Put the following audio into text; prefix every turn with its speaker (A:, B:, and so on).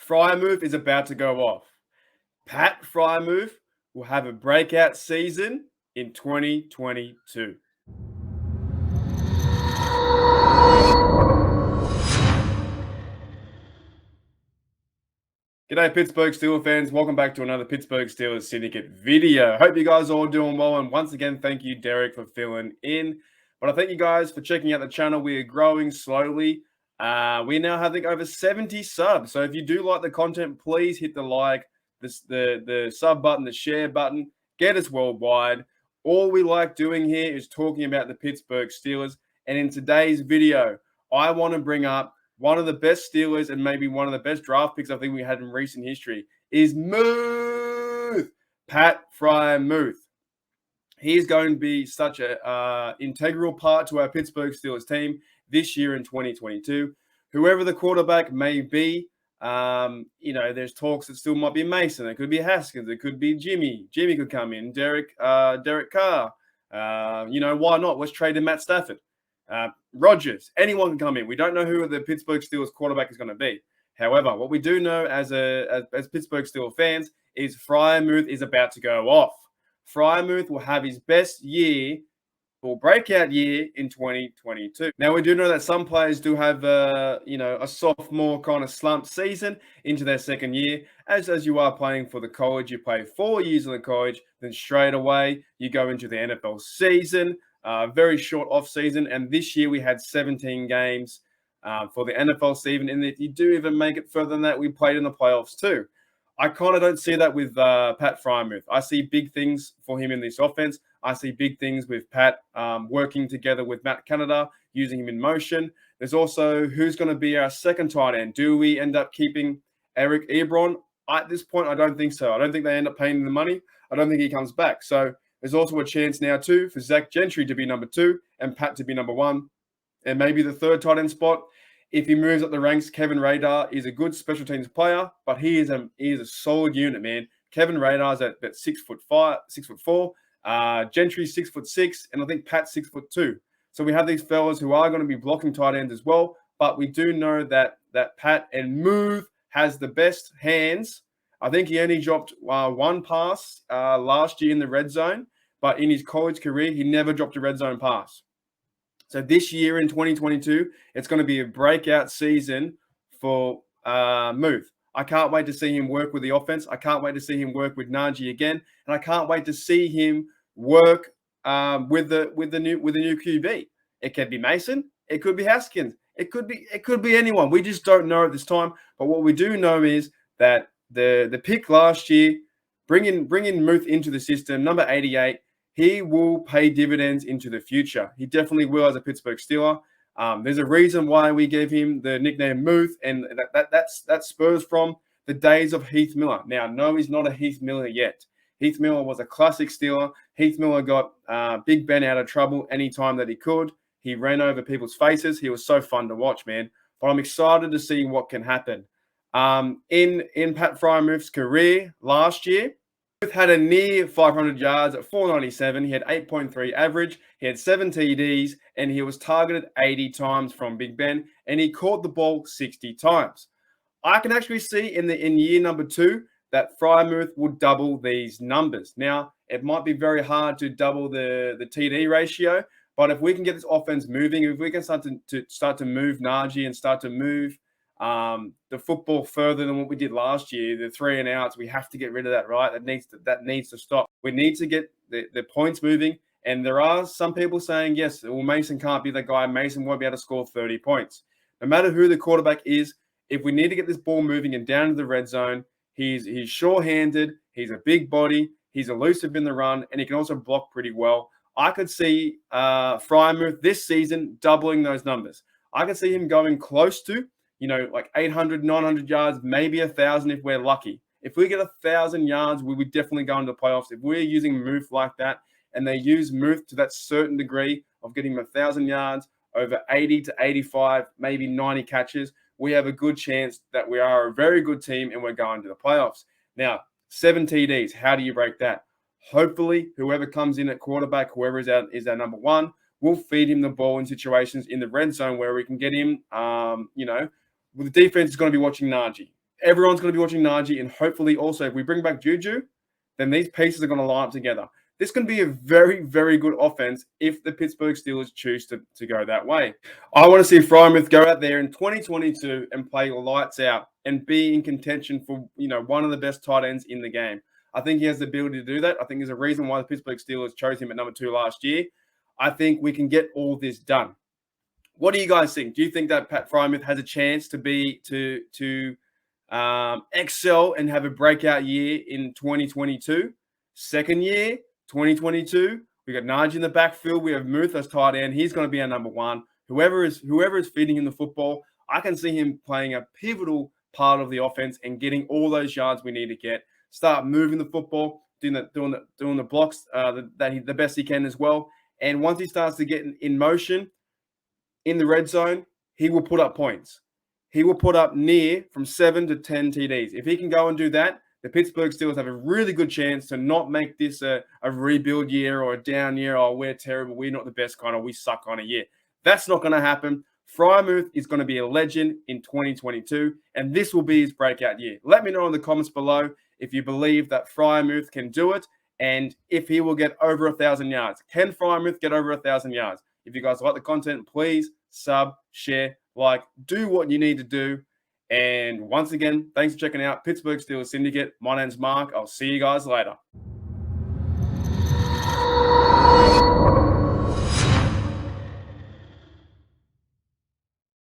A: Freiermuth is about to go off. Pat Freiermuth will have a breakout season in 2022. G'day, Pittsburgh Steelers fans. Welcome back to another Pittsburgh Steelers Syndicate video. Hope you guys are all doing well. And once again, thank you, Derek, for filling in. But I thank you guys for checking out the channel. We are growing slowly. We now have, I think, over 70 subs. So if you do like the content, please hit the like, the sub button, the share button. Get us worldwide. All we like doing here is talking about the Pittsburgh Steelers. And in today's video, I want to bring up one of the best Steelers and maybe one of the best draft picks I think we had in recent history is Pat Freiermuth. He's going to be such an integral part to our Pittsburgh Steelers team this year in 2022. Whoever the quarterback may be, there's talks that still might be Mason. It could be Haskins. It could be Jimmy. Jimmy could come in. Derek Carr. Why not? Let's trade in Matt Stafford. Rodgers, anyone can come in. We don't know who the Pittsburgh Steelers quarterback is going to be. However, what we do know as Pittsburgh Steelers fans is Freiermuth is about to go off. Freiermuth will have his best year or breakout year in 2022. Now, we do know that some players do have a sophomore kind of slump season into their second year. As you are playing for the college, you play 4 years in the college, then straight away you go into the NFL season. Very short off season, and this year we had 17 games for the NFL season. And if you do even make it further than that, we played in the playoffs too. I kind of don't see that with Pat Freiermuth. I see big things for him in this offense. I see big things with Pat working together with Matt Canada, using him in motion. There's also who's going to be our second tight end. Do we end up keeping Eric Ebron? At this point, I don't think so. I don't think they end up paying him the money. I don't think he comes back. So there's also a chance now, too, for Zach Gentry to be number 2 and Pat to be number 1. And maybe the third tight end spot, if he moves up the ranks, Kevin Radar is a good special teams player, but he is a solid unit, man. Kevin Radar's at 6'5", 6'4". Gentry's 6'6", and I think Pat's 6'2". So we have these fellas who are going to be blocking tight ends as well, but we do know that Pat and Muth has the best hands. I think he only dropped one pass last year in the red zone, but in his college career, he never dropped a red zone pass. So this year in 2022, it's going to be a breakout season for Muth. I can't wait to see him work with the offense. I can't wait to see him work with Najee again, and I can't wait to see him work with the new QB. It could be Mason. It could be Haskins. It could be anyone. We just don't know at this time. But what we do know is that the pick last year, bringing Muth into the system, number 88, he will pay dividends into the future. He definitely will as a Pittsburgh Steeler. There's a reason why we gave him the nickname Muth, and that spurs from the days of Heath Miller. Now, no, he's not a Heath Miller yet. Heath Miller was a classic Steeler. Heath Miller got Big Ben out of trouble anytime that he could. He ran over people's faces. He was so fun to watch, man. But I'm excited to see what can happen. In Pat Freiermuth's career last year, Muth had a near 500 yards at 497. He had 8.3 average. He had 7 TDs, and he was targeted 80 times from Big Ben, and he caught the ball 60 times. I can actually see in year number 2 that Freiermuth will double these numbers. Now, it might be very hard to double the TD ratio, but if we can get this offense moving, if we can start to move Najee and start to move the football further than what we did last year, the 3 and outs, we have to get rid of that, right? That needs to stop. We need to get the points moving. And there are some people saying, yes, well, Mason can't be the guy. Mason won't be able to score 30 points. No matter who the quarterback is, if we need to get this ball moving and down to the red zone, he's sure-handed, he's a big body, he's elusive in the run, and he can also block pretty well. I could see Freiermuth this season doubling those numbers. I could see him going close to, like 800, 900 yards, maybe 1,000 if we're lucky. If we get 1,000 yards, we would definitely go into the playoffs. If we're using Muth like that, and they use Muth to that certain degree of getting 1,000 yards, over 80 to 85, maybe 90 catches, we have a good chance that we are a very good team and we're going to the playoffs. Now, 7 TDs, how do you break that? Hopefully, whoever comes in at quarterback, whoever is our number 1, will feed him the ball in situations in the red zone where we can get him, the defense is going to be watching Najee. everyone's going to be watching Najee, and hopefully also if we bring back Juju, then these pieces are going to line up together. This can be a very, very good offense if the Pittsburgh Steelers choose to go that way. I want to see Freiermuth go out there in 2022 and play lights out and be in contention for, one of the best tight ends in the game. I think he has the ability to do that. I think there's a reason why the Pittsburgh Steelers chose him at number 2 last year. I think we can get all this done. What do you guys think? Do you think that Pat Freiermuth has a chance to excel and have a breakout year in 2022? Second year, 2022, we got Najee in the backfield. We have Muth as tight end. He's going to be our number 1. Whoever is feeding him the football, I can see him playing a pivotal part of the offense and getting all those yards we need to get. Start moving the football, doing the blocks the best he can as well. And once he starts to get in motion in the red zone, he will put up points. He will put up near from 7 to 10 TDs. If he can go and do that, the Pittsburgh Steelers have a really good chance to not make this a rebuild year or a down year. Oh, we're terrible. We're not the best kind of, we suck kind of year. That's not going to happen. Freiermuth is going to be a legend in 2022, and this will be his breakout year. Let me know in the comments below if you believe that Freiermuth can do it and if he will get over 1,000 yards. Can Freiermuth get over 1,000 yards? If you guys like the content, please sub, share, like, do what you need to do. And once again, thanks for checking out Pittsburgh Steelers Syndicate. My name's Mark. I'll see you guys later.